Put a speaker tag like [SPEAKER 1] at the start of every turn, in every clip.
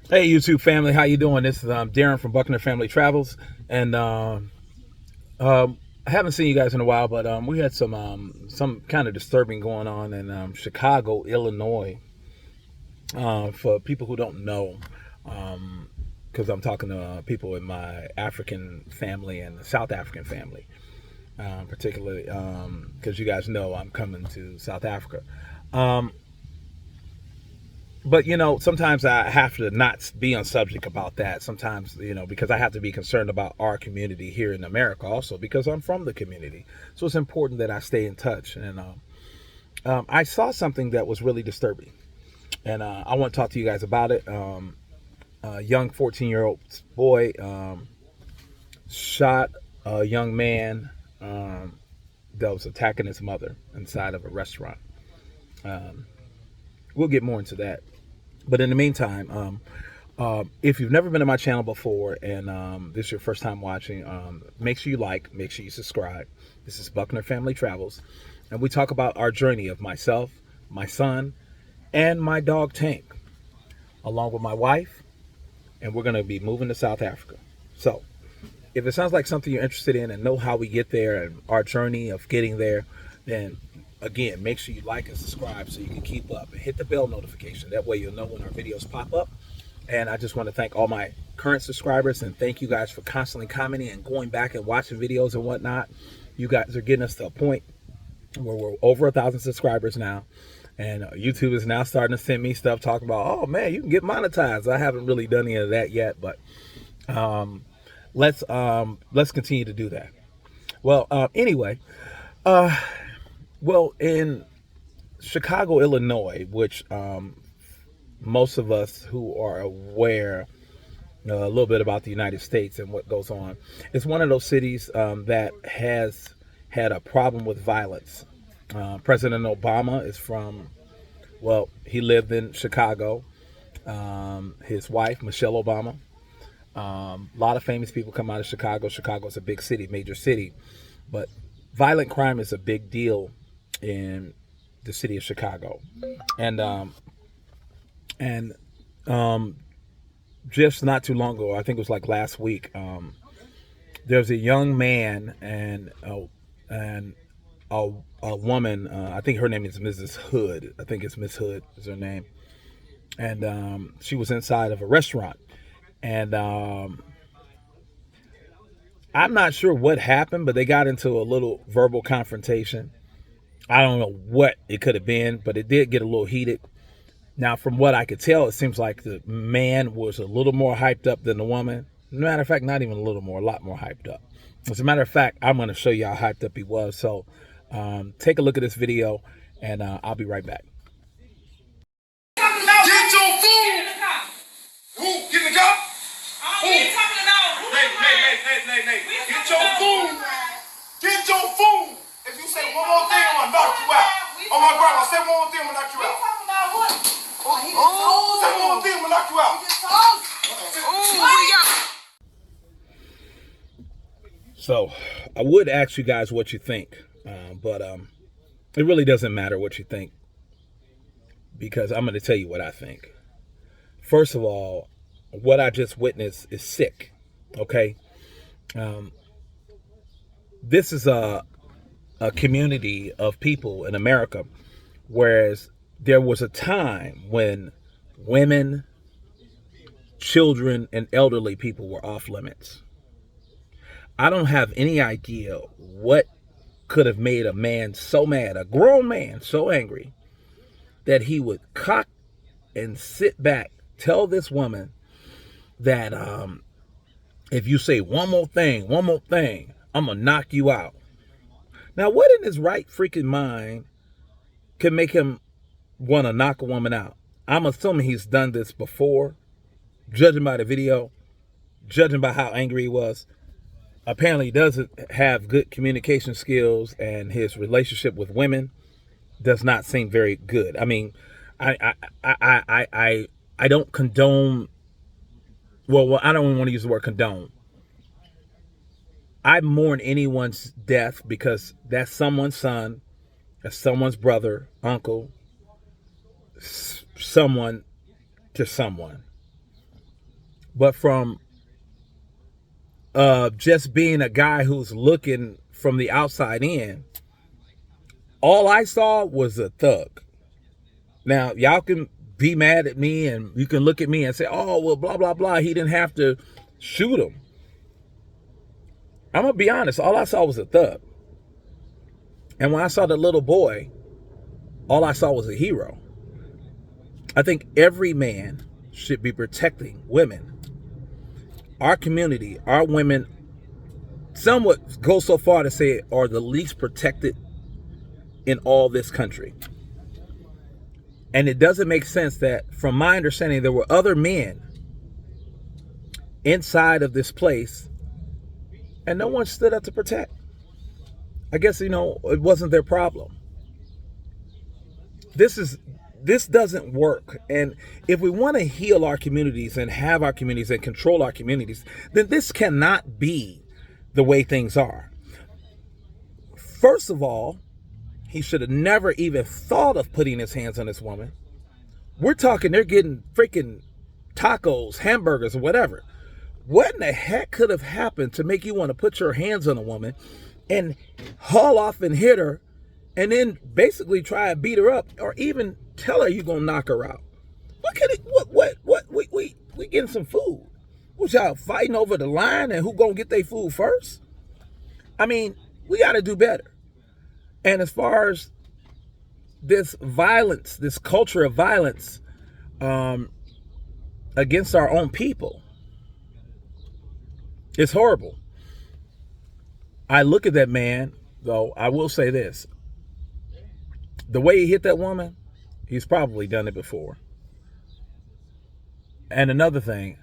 [SPEAKER 1] Hey YouTube family, how you doing? This is Darren from Buckner Family Travels, and I haven't seen you guys in a while, but we had some kind of disturbing going on in Chicago, Illinois. For people who don't know, because I'm talking to people in my African family and South African family, particularly because you guys know I'm coming to South Africa. Um, but sometimes I have to not be on subject about that sometimes, because I have to be concerned about our community here in America also, because I'm from the community. So it's important that I stay in touch. And I saw something that was really disturbing, and I want to talk to you guys about it. A young 14-year-old boy shot a young man that was attacking his mother inside of a restaurant. um, we'll get more into that. But in the meantime, if you've never been to my channel before, and this is your first time watching, make sure you like, make sure you subscribe. This is Buckner Family Travels, and we talk about our journey of myself, my son, and my dog Tank, along with my wife, and we're going to be moving to South Africa. So if it sounds like something you're interested in and know how we get there and our journey of getting there, then again, make sure you like and subscribe so you can keep up, and hit the bell notification. That way you'll know when our videos pop up. And I just want to thank all my current subscribers, and thank you guys for constantly commenting and going back and watching videos and whatnot. You guys are getting us to a point where we're over 1,000 subscribers now, and YouTube is now starting to send me stuff talking about, oh man, you can get monetized. I haven't really done any of that yet, but let's continue to do that. Well, anyway, well, in Chicago, Illinois, which most of us who are aware a little bit about the United States and what goes on, it's one of those cities that has had a problem with violence. President Obama is from, well, he lived in Chicago. His wife, Michelle Obama. A lot of famous people come out of Chicago. Chicago's a big city, major city, but violent crime is a big deal in the city of Chicago. And and just not too long ago, I think it was like last week, there's a young man and a, a woman. I think her name is Mrs. Hood. I think it's Miss Hood is her name. And she was inside of a restaurant, and I'm not sure what happened, but they got into a little verbal confrontation. I don't know what it could have been, but it did get a little heated. Now, from what I could tell, it seems like the man was a little more hyped up than the woman. Matter of fact, not even a little more, a lot more hyped up. As a matter of fact, I'm going to show you how hyped up he was. So take a look at this video, and I'll be right back.
[SPEAKER 2] Get your food! Who? Get in the car? Who? Nay. Get your food! Get your food! If you say one more thing, I'm gonna knock you out. Oh my grandma, say one more thing, I'm gonna knock you out. Oh, say one more thing, I'm gonna knock you out.
[SPEAKER 1] So I would ask you guys what you think, but it really doesn't matter what you think, because I'm going to tell you what I think. First of all, what I just witnessed is sick. Okay, this is a community of people in America, whereas there was a time when women, children, and elderly people were off limits. I don't have any idea what could have made a man so mad, a grown man so angry, that he would cock and sit back, tell this woman that if you say one more thing, I'm gonna knock you out. Now, what in his right freaking mind can make him want to knock a woman out? I'm assuming he's done this before, judging by the video, judging by how angry he was. Apparently, he doesn't have good communication skills, and his relationship with women does not seem very good. I mean, I don't condone. Well, I don't even want to use the word condone. I mourn anyone's death because that's someone's son, that's someone's brother, uncle, someone to someone. but from just being a guy who's looking from the outside in, all I saw was a thug. Now, y'all can be mad at me and you can look at me and say, oh, well, blah, blah, blah. He didn't have to shoot him. I'm going to be honest. All I saw was a thug. And when I saw the little boy, all I saw was a hero. I think every man should be protecting women. Our community, our women, somewhat go so far to say are the least protected in all this country. And it doesn't make sense that, from my understanding, there were other men inside of this place and no one stood up to protect. I guess, it wasn't their problem. This doesn't work. And if we want to heal our communities and have our communities and control our communities, then this cannot be the way things are. First of all, he should have never even thought of putting his hands on this woman. We're talking they're getting freaking tacos, hamburgers, or whatever. What in the heck could have happened to make you want to put your hands on a woman and haul off and hit her and then basically try to beat her up or even tell her you're going to knock her out? We getting some food. Was y'all fighting over the line and who going to get their food first? I mean, we got to do better. And as far as this violence, this culture of violence against our own people, it's horrible. I look at that man, though, I will say this. The way he hit that woman, he's probably done it before. And another thing,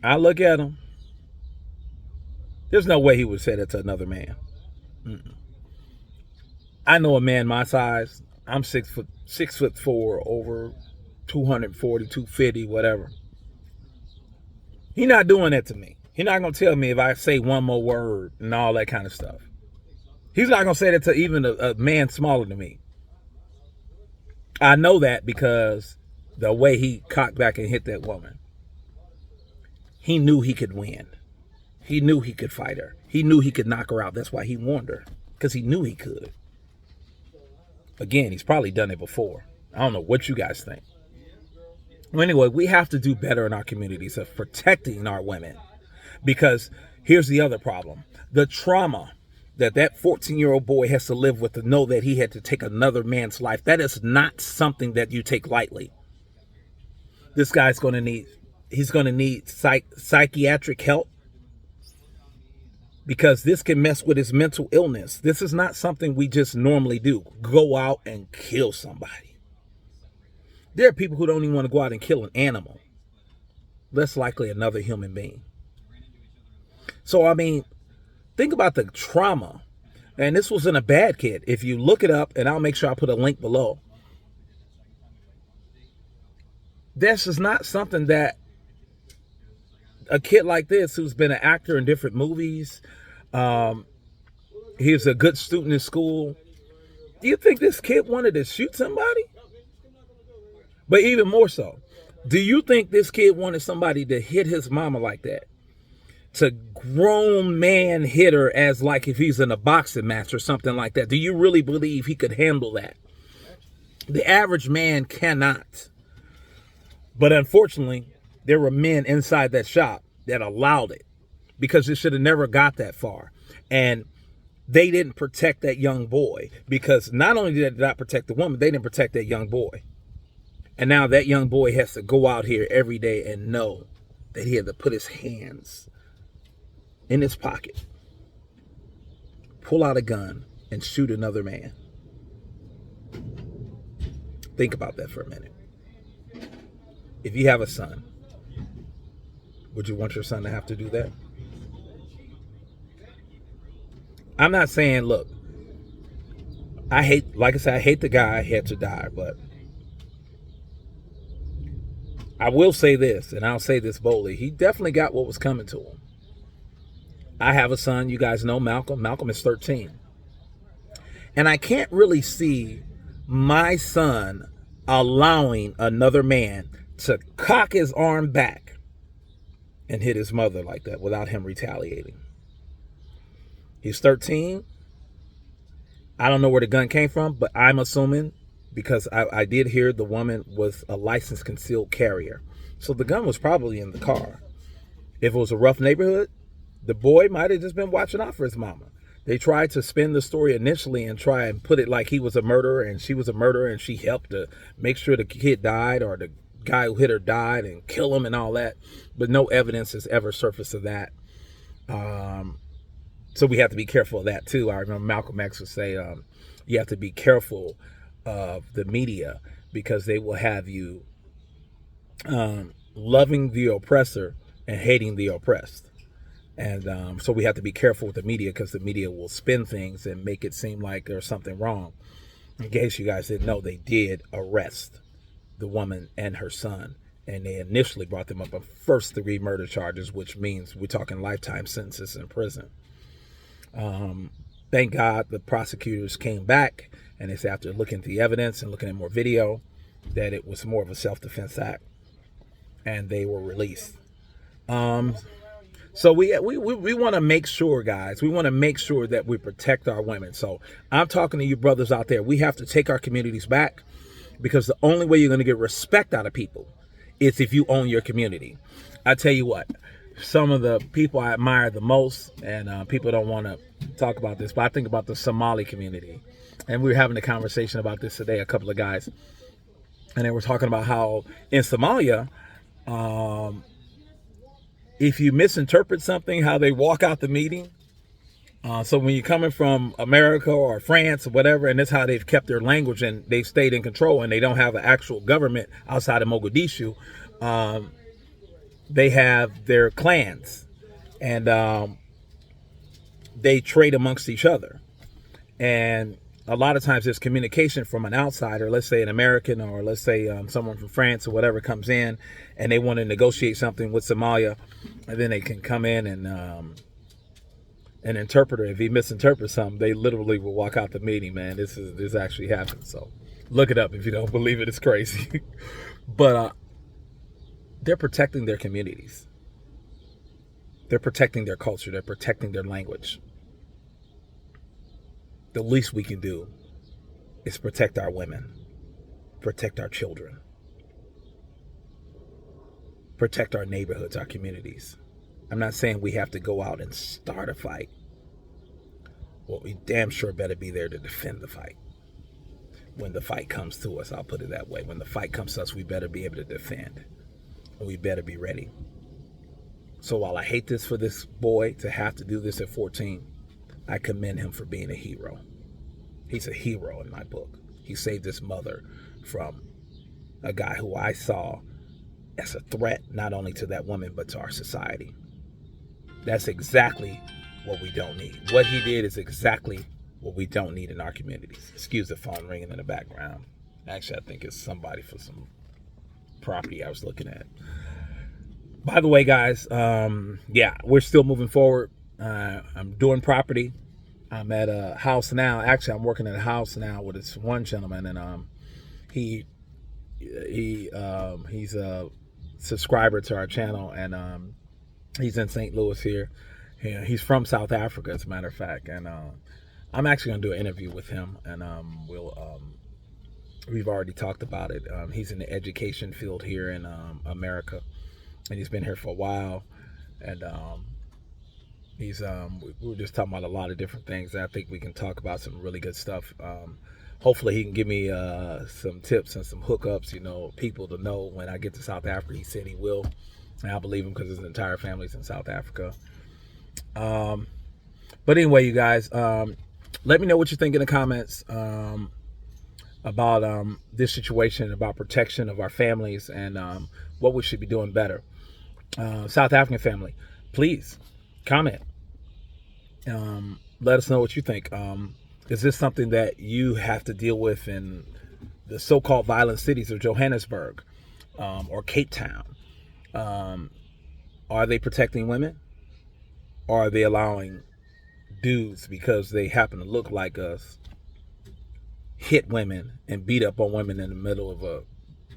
[SPEAKER 1] I look at him, there's no way he would say that to another man. I know a man my size. I'm 6'4", over 240, 250, whatever. He's not doing that to me. He's not going to tell me if I say one more word and all that kind of stuff. He's not going to say that to even a man smaller than me. I know that because the way he cocked back and hit that woman. He knew he could win. He knew he could fight her. He knew he could knock her out. That's why he warned her, because he knew he could. Again, he's probably done it before. I don't know what you guys think. Well, anyway, we have to do better in our communities of protecting our women, because here's the other problem. The trauma that 14-year-old boy has to live with, to know that he had to take another man's life, that is not something that you take lightly. This guy's going to need psychiatric help, because this can mess with his mental illness. This is not something we just normally do. Go out and kill somebody. There are people who don't even want to go out and kill an animal, less likely another human being. So, I mean, think about the trauma. And this wasn't a bad kid. If you look it up, and I'll make sure I put a link below. This is not something that a kid like this, who's been an actor in different movies, he was a good student in school. Do you think this kid wanted to shoot somebody? But even more so, do you think this kid wanted somebody to hit his mama like that? To grown man hit her as like if he's in a boxing match or something like that? Do you really believe he could handle that? The average man cannot. But unfortunately, there were men inside that shop that allowed it, because it should have never got that far. And they didn't protect that young boy, because not only did they not protect the woman, they didn't protect that young boy. And now that young boy has to go out here every day and know that he had to put his hands in his pocket, pull out a gun, and shoot another man. Think about that for a minute. If you have a son, would you want your son to have to do that? I'm not saying, look, like I said, I hate the guy had to die, but I will say this, and I'll say this boldly. He definitely got what was coming to him. I have a son, you guys know Malcolm. Malcolm is 13. And I can't really see my son allowing another man to cock his arm back and hit his mother like that without him retaliating. He's 13. I don't know where the gun came from, but I'm assuming, because I did hear the woman was a licensed concealed carrier. So the gun was probably in the car. If it was a rough neighborhood, the boy might have just been watching out for his mama. They tried to spin the story initially and try and put it like he was a murderer and she was a murderer and she helped to make sure the kid died or the guy who hit her died and kill him and all that. But no evidence has ever surfaced of that. So we have to be careful of that too. I remember Malcolm X would say, you have to be careful of the media because they will have you loving the oppressor and hating the oppressed. And so we have to be careful with the media because the media will spin things and make it seem like there's something wrong. In case you guys didn't know, they did arrest the woman and her son. And they initially brought them up on first-degree murder charges, which means we're talking lifetime sentences in prison. Thank God the prosecutors came back and they said after looking at the evidence and looking at more video that it was more of a self-defense act, and they were released. So we want to make sure, guys, we want to make sure that we protect our women. So I'm talking to you brothers out there. We have to take our communities back because the only way you're going to get respect out of people is if you own your community. I tell you what, some of the people I admire the most, and people don't want to talk about this, but I think about the Somali community. And we were having a conversation about this today, a couple of guys, and they were talking about how in Somalia, if you misinterpret something, how they walk out the meeting. So when you're coming from America or France or whatever, and that's how they've kept their language and they've stayed in control and they don't have an actual government outside of Mogadishu, they have their clans and they trade amongst each other. And a lot of times there's communication from an outsider, let's say an American or let's say someone from France or whatever comes in and they want to negotiate something with Somalia, and then they can come in and an interpreter, if he misinterprets something, they literally will walk out the meeting, man. This actually happened. So look it up if you don't believe it. It's crazy. But they're protecting their communities. They're protecting their culture. They're protecting their language. The least we can do is protect our women, protect our children, protect our neighborhoods, our communities. I'm not saying we have to go out and start a fight. Well, we damn sure better be there to defend the fight. When the fight comes to us, I'll put it that way. When the fight comes to us, we better be able to defend. And we better be ready. So while I hate this for this boy to have to do this at 14, I commend him for being a hero. He's a hero in my book. He saved his mother from a guy who I saw as a threat, not only to that woman, but to our society. That's exactly what we don't need. What he did is exactly what we don't need in our communities. Excuse the phone ringing in the background. Actually, I think it's somebody for some property I was looking at. By the way, guys, yeah, we're still moving forward. I'm doing property. I'm at a house now. Actually, I'm working at a house now with this one gentleman, and he's a subscriber to our channel, and he's in St. Louis here. Yeah, he's from South Africa, as a matter of fact, and I'm actually going to do an interview with him, and we've already talked about it. He's in the education field here in America, and he's been here for a while, and we were just talking about a lot of different things. I think we can talk about some really good stuff. Hopefully he can give me some tips and some hookups, people to know when I get to South Africa. He said he will, and I believe him because his entire family's in South Africa. But anyway, you guys, let me know what you think in the comments about this situation, about protection of our families, and what we should be doing better. South African family, please comment. Let us know what you think. Is this something that you have to deal with in the so-called violent cities of Johannesburg or Cape Town? Are they protecting women? Or are they allowing dudes, because they happen to look like us, hit women and beat up on women in the middle of a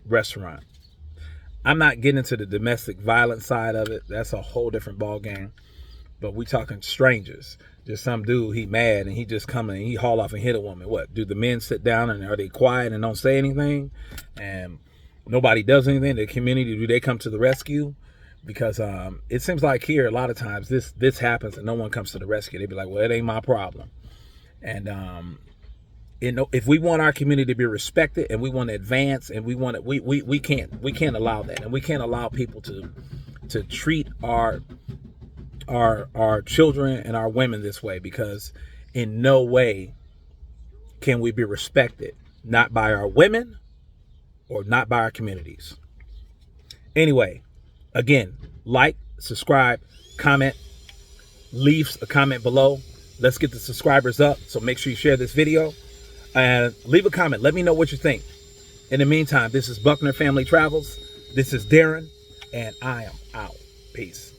[SPEAKER 1] restaurant? I'm not getting into the domestic violence side of it. That's a whole different ball game. But we talking strangers. Just some dude, he mad and he just come and he haul off and hit a woman. What? Do the men sit down and are they quiet and don't say anything? And nobody does anything? The community, do they come to the rescue? Because it seems like here a lot of times this happens and no one comes to the rescue. They be like, well, it ain't my problem. And if we want our community to be respected and we want to advance and we can't allow that, and we can't allow people to treat our children and our women this way, because in no way can we be respected, not by our women or not by our communities. Anyway, again, like, subscribe, comment, leave a comment below. Let's get the subscribers up. So make sure you share this video and leave a comment. Let me know what you think. In the meantime, this is Buckner Family Travels. This is Darren, and I am out. Peace.